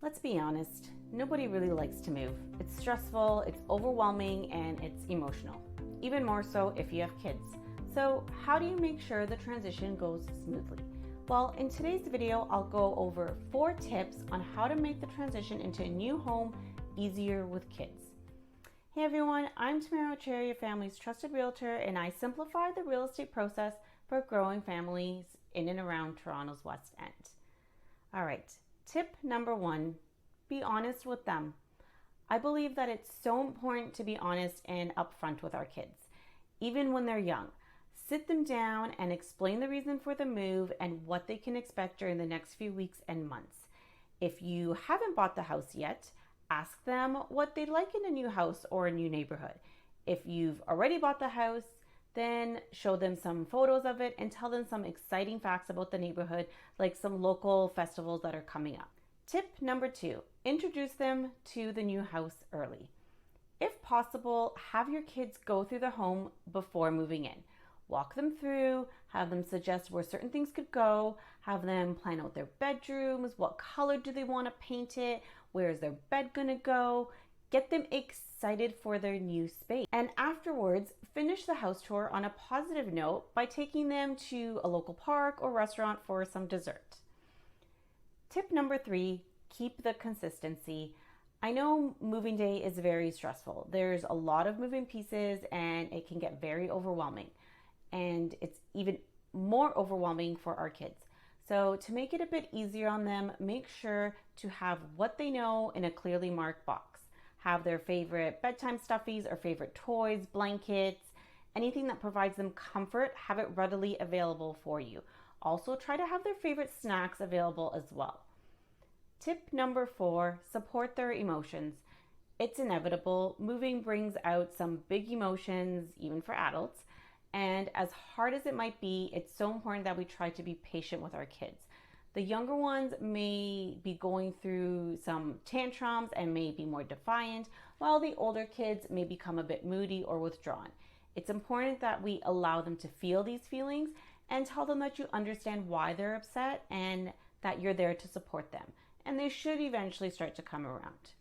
Let's be honest, nobody really likes to move. It's stressful, it's overwhelming, and it's emotional. Even more so if you have kids. So how do you make sure the transition goes smoothly? Well, in today's video, I'll go over 4 tips on how to make the transition into a new home easier with kids. Hey everyone, I'm Tamara Otchere, your family's trusted realtor, and I simplify the real estate process for growing families in and around Toronto's West End. All right, tip number 1, be honest with them. I believe that it's so important to be honest and upfront with our kids, even when they're young. Sit them down and explain the reason for the move and what they can expect during the next few weeks and months. If you haven't bought the house yet, ask them what they'd like in a new house or a new neighborhood. If you've already bought the house, then show them some photos of it and tell them some exciting facts about the neighborhood, like some local festivals that are coming up. Tip number 2, introduce them to the new house early. If possible, have your kids go through the home before moving in. Walk them through, have them suggest where certain things could go, have them plan out their bedrooms, what color do they want to paint it, where is their bed gonna go. Get them excited for their new space. And afterwards, finish the house tour on a positive note by taking them to a local park or restaurant for some dessert. Tip number 3, keep the consistency. I know moving day is very stressful. There's a lot of moving pieces and it can get very overwhelming. And it's even more overwhelming for our kids. So to make it a bit easier on them, make sure to have what they know in a clearly marked box. Have their favorite bedtime stuffies or favorite toys, blankets, anything that provides them comfort, have it readily available for you. Also try to have their favorite snacks available as well. Tip number 4, support their emotions. It's inevitable. Moving brings out some big emotions, even for adults. And as hard as it might be, it's so important that we try to be patient with our kids. The younger ones may be going through some tantrums and may be more defiant, while the older kids may become a bit moody or withdrawn. It's important that we allow them to feel these feelings and tell them that you understand why they're upset and that you're there to support them. And they should eventually start to come around.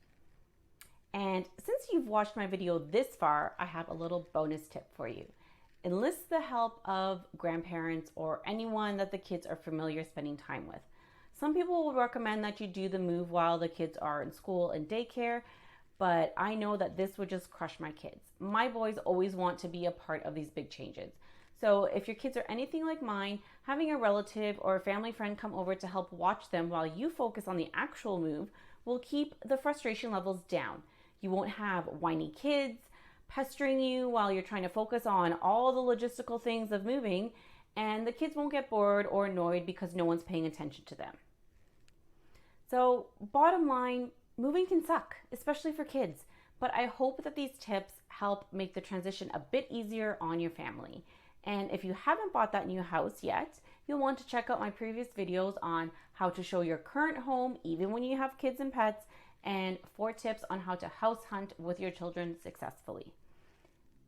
And since you've watched my video this far, I have a little bonus tip for you. Enlist the help of grandparents or anyone that the kids are familiar spending time with. Some people will recommend that you do the move while the kids are in school and daycare, but I know that this would just crush my kids. My boys always want to be a part of these big changes. So if your kids are anything like mine, having a relative or a family friend come over to help watch them while you focus on the actual move will keep the frustration levels down. You won't have whiny kids pestering you while you're trying to focus on all the logistical things of moving, and the kids won't get bored or annoyed because no one's paying attention to them. So bottom line, moving can suck, especially for kids, but I hope that these tips help make the transition a bit easier on your family. And if you haven't bought that new house yet, you'll want to check out my previous videos on how to show your current home even when you have kids and pets, and 4 tips on how to house hunt with your children successfully.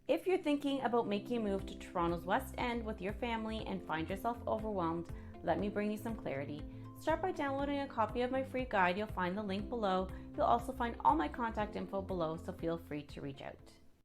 If you're thinking about making a move to Toronto's West End with your family and find yourself overwhelmed, let me bring you some clarity. Start by downloading a copy of my free guide. You'll find the link below. You'll also find all my contact info below, so feel free to reach out.